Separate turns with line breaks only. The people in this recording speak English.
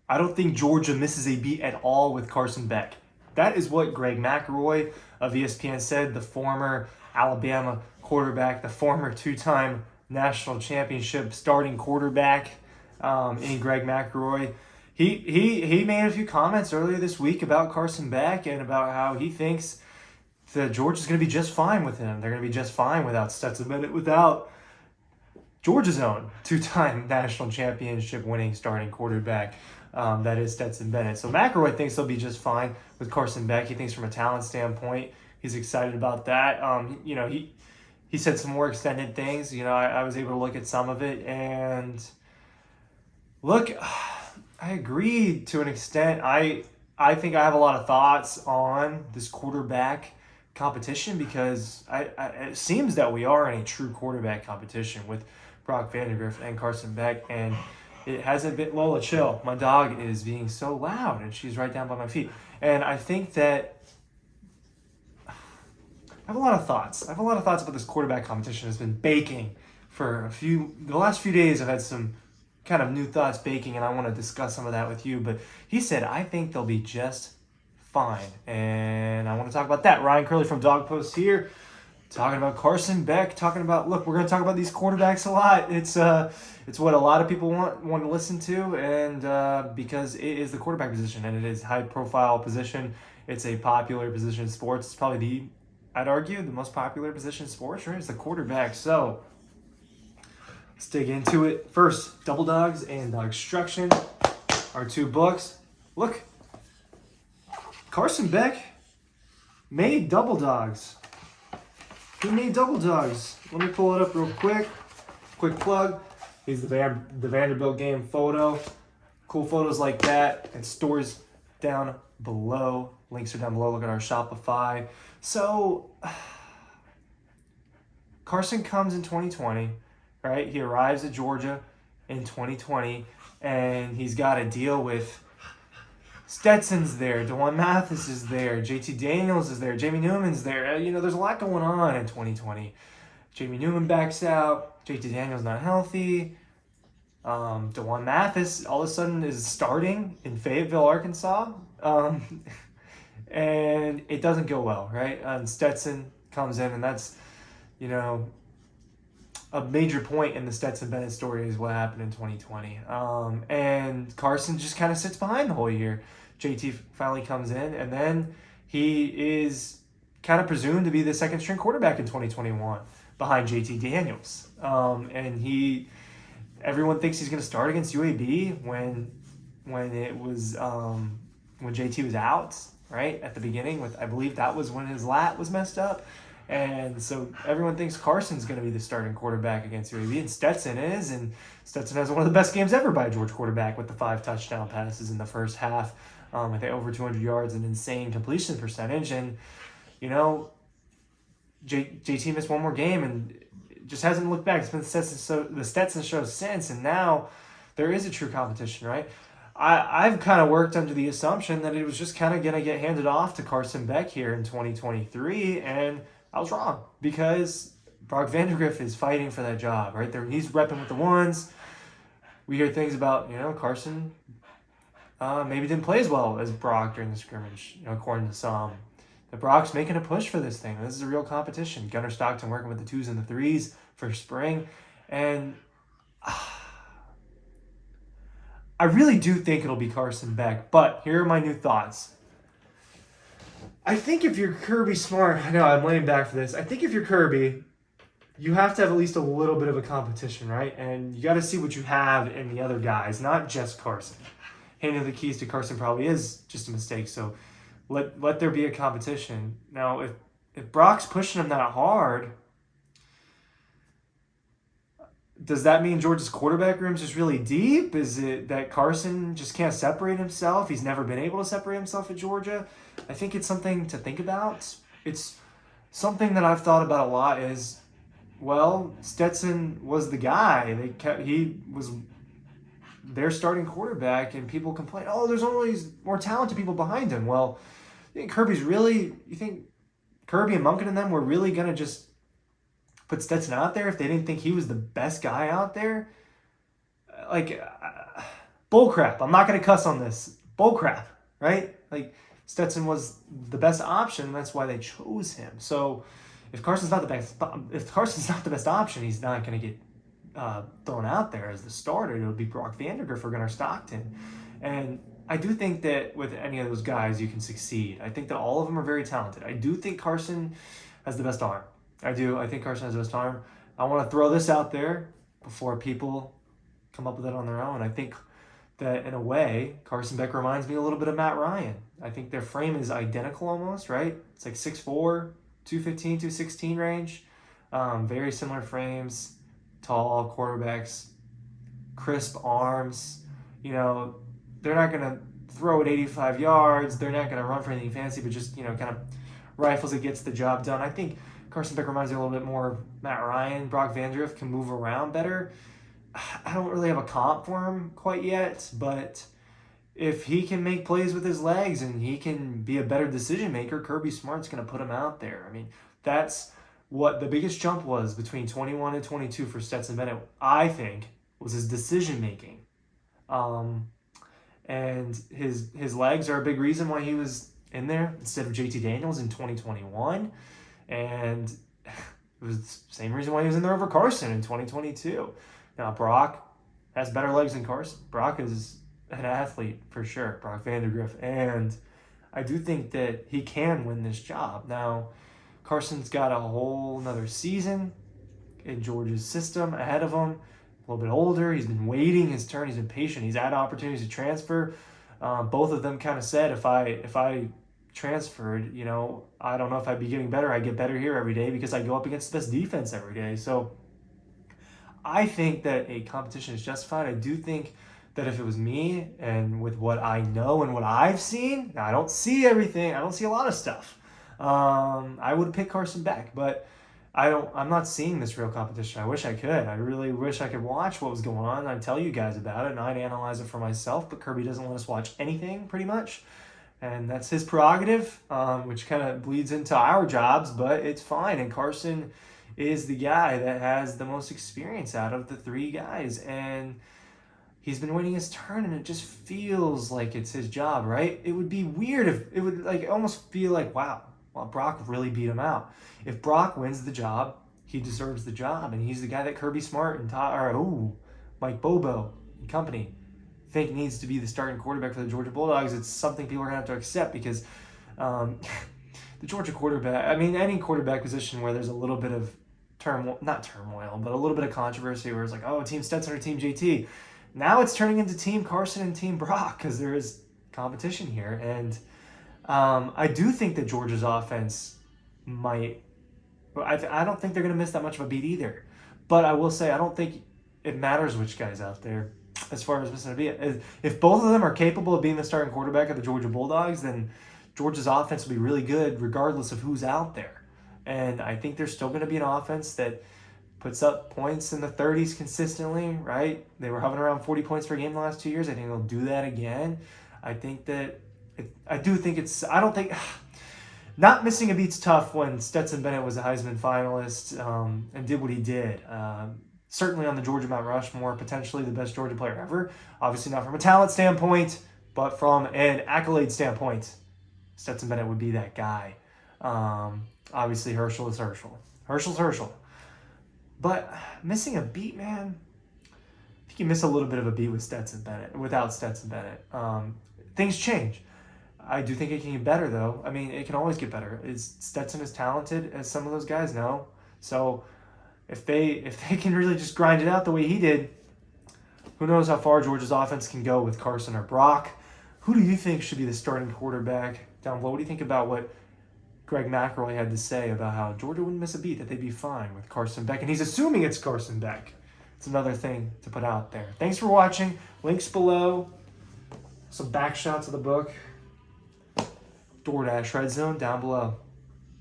I don't think Georgia misses a beat at all with Carson Beck. That is what Greg McElroy of ESPN said, the former Alabama quarterback, the former two-time national championship starting quarterback in Greg McElroy. He made a few comments earlier this week about Carson Beck and about how he thinks that Georgia's going to be just fine with him. They're going to be just fine without Stetson Bennett, without Georgia's own two-time national championship winning starting quarterback. That is Stetson Bennett. So McElroy thinks they'll be just fine with Carson Beck. He thinks from a talent standpoint, he's excited about that. He said some more extended things. I was able to look at some of it, and look, I agree to an extent. I think I have a lot of thoughts on this quarterback competition because it seems that we are in a true quarterback competition with Brock Vandagriff and Carson Beck, and it hasn't been. Lola, chill. My dog is being so loud, and she's right down by my feet. And I think that I have a lot of thoughts. I have a lot of thoughts about this quarterback competition. It's been baking for the last few days. I've had some kind of new thoughts baking, and I want to discuss some of that with you. But he said, I think they'll be just fine. And I want to talk about that. Ryan Curley from Dog Post here, talking about Carson Beck, talking about, look, we're going to talk about these quarterbacks a lot. It's what a lot of people want to listen to, and because it is the quarterback position, and it is a high-profile position. It's a popular position in sports. It's probably I'd argue, the most popular position in sports, right? It's the quarterback. So let's dig into it. First, Double Dogs and Dogstruction, our two books. Look, Carson Beck made Double Dogs. He made Double Dogs. Let me pull it up real quick. Quick plug. Here's the Vanderbilt game photo. Cool photos like that. And stores down below. Links are down below. Look at our Shopify. So, Carson comes in 2020, right? He arrives at Georgia in 2020, and he's got to deal with Stetson's there, DeJuan Mathis is there, JT Daniels is there, Jamie Newman's there. There's a lot going on in 2020. Jamie Newman backs out, JT Daniels not healthy. DeJuan Mathis all of a sudden is starting in Fayetteville, Arkansas. And it doesn't go well, right? And Stetson comes in, and that's, a major point in the Stetson Bennett story is what happened in 2020. And Carson just kind of sits behind the whole year. JT finally comes in, and then he is kind of presumed to be the second string quarterback in 2021 behind JT Daniels. And everyone thinks he's going to start against UAB when it was when JT was out, right at the beginning. I believe that was when his lat was messed up. And so everyone thinks Carson's going to be the starting quarterback against UAB, and Stetson is, and Stetson has one of the best games ever by a Georgia quarterback with the 5 touchdown passes in the first half. I think over 200 yards, an insane completion percentage, and JT missed one more game and just hasn't looked back. It's been the Stetson show since, and now there is a true competition, right? I've kind of worked under the assumption that it was just kind of going to get handed off to Carson Beck here in 2023, and I was wrong because Brock Vandagriff is fighting for that job, right? He's repping with the ones. We hear things about, Carson maybe didn't play as well as Brock during the scrimmage, according to some. But Brock's making a push for this thing. This is a real competition. Gunnar Stockton working with the 2s and the 3s for spring. And I really do think it'll be Carson Beck. But here are my new thoughts. I think if you're Kirby Smart, I know I'm laying back for this. I think if you're Kirby, you have to have at least a little bit of a competition, right? And you got to see what you have in the other guys, not just Carson. Handing the keys to Carson probably is just a mistake. So let there be a competition. Now, if Brock's pushing him that hard, does that mean Georgia's quarterback room's just really deep? Is it that Carson just can't separate himself? He's never been able to separate himself at Georgia. I think it's something to think about. It's something that I've thought about a lot is, well, Stetson was the guy. He was their starting quarterback, and people complain, oh, there's always more talented people behind him. Well, you think Kirby and Munkin and them were really going to just put Stetson out there if they didn't think he was the best guy out there? Bullcrap. I'm not going to cuss on this. Bullcrap, right? Like, Stetson was the best option, and that's why they chose him. So if Carson's not the best option, he's not going to get thrown out there as the starter. It'll be Brock Vandergriff or Gunnar Stockton. And I do think that with any of those guys, you can succeed. I think that all of them are very talented. I do think Carson has the best arm. I do. I think Carson has the best arm. I want to throw this out there before people come up with it on their own. I think that in a way, Carson Beck reminds me a little bit of Matt Ryan. I think their frame is identical almost, right? It's like 6'4", 215, 216 range. Very similar frames, tall quarterbacks, crisp arms. You know, they're not going to throw it 85 yards. They're not going to run for anything fancy, but just, kind of rifles it, gets the job done. I think Carson Beck reminds me a little bit more of Matt Ryan. Brock Vanderdrift can move around better. I don't really have a comp for him quite yet, but if he can make plays with his legs and he can be a better decision maker, Kirby Smart's going to put him out there. I mean, that's what the biggest jump was between 21 and 22 for Stetson Bennett, I think, was his decision making. And his legs are a big reason why he was in there instead of JT Daniels in 2021. And it was the same reason why he was in there over Carson in 2022. Now, Brock has better legs than Carson. Brock is an athlete for sure, Brock Vanderdrift. And I do think that he can win this job. Now, Carson's got a whole another season in Georgia's system ahead of him. A little bit older. He's been waiting his turn. He's been patient. He's had opportunities to transfer. Both of them kind of said, if I transferred, I don't know if I'd be getting better. I get better here every day because I go up against the best defense every day. So I think that a competition is justified. I do think that if it was me and with what I know and what I've seen, now I don't see everything. I don't see a lot of stuff. I would pick Carson Beck, but I'm not seeing this real competition. I wish I could. I really wish I could watch what was going on. I'd tell you guys about it and I'd analyze it for myself, but Kirby doesn't let us watch anything pretty much. And that's his prerogative, which kind of bleeds into our jobs, but it's fine. And Carson is the guy that has the most experience out of the three guys. And he's been waiting his turn, and it just feels like it's his job, right? It would be weird if it would almost feel like, wow, well, Brock really beat him out. If Brock wins the job, he deserves the job. And he's the guy that Kirby Smart and Mike Bobo and company think needs to be the starting quarterback for the Georgia Bulldogs. It's something people are going to have to accept because the Georgia quarterback, any quarterback position where there's a little bit of not turmoil, but a little bit of controversy where it's like, oh, Team Stetson or Team JT. Now it's turning into Team Carson and Team Brock because there is competition here. And I do think that Georgia's offense might, I don't think they're going to miss that much of a beat either. But I will say, I don't think it matters which guy's out there as far as missing a beat. If both of them are capable of being the starting quarterback of the Georgia Bulldogs, then Georgia's offense will be really good regardless of who's out there. And I think there's still going to be an offense that puts up points in the 30s consistently, right? They were hovering around 40 points per game the last 2 years. I think they'll do that again. I think that not missing a beat's tough when Stetson Bennett was a Heisman finalist and did what he did. Certainly on the Georgia Mount Rushmore, potentially the best Georgia player ever. Obviously not from a talent standpoint, but from an accolade standpoint, Stetson Bennett would be that guy. Obviously Herschel is Herschel. Herschel's Herschel. But missing a beat, man, I think you miss a little bit of a beat with Stetson Bennett, without Stetson Bennett. Things change. I do think it can get better, though. It can always get better. Is Stetson as talented as some of those guys? No. So if they can really just grind it out the way he did, who knows how far Georgia's offense can go with Carson or Brock. Who do you think should be the starting quarterback down below? What do you think about what Greg McElroy had to say about how Georgia wouldn't miss a beat, that they'd be fine with Carson Beck? And he's assuming it's Carson Beck. It's another thing to put out there. Thanks for watching. Links below. Some back shots of the book. DoorDash Red Zone down below.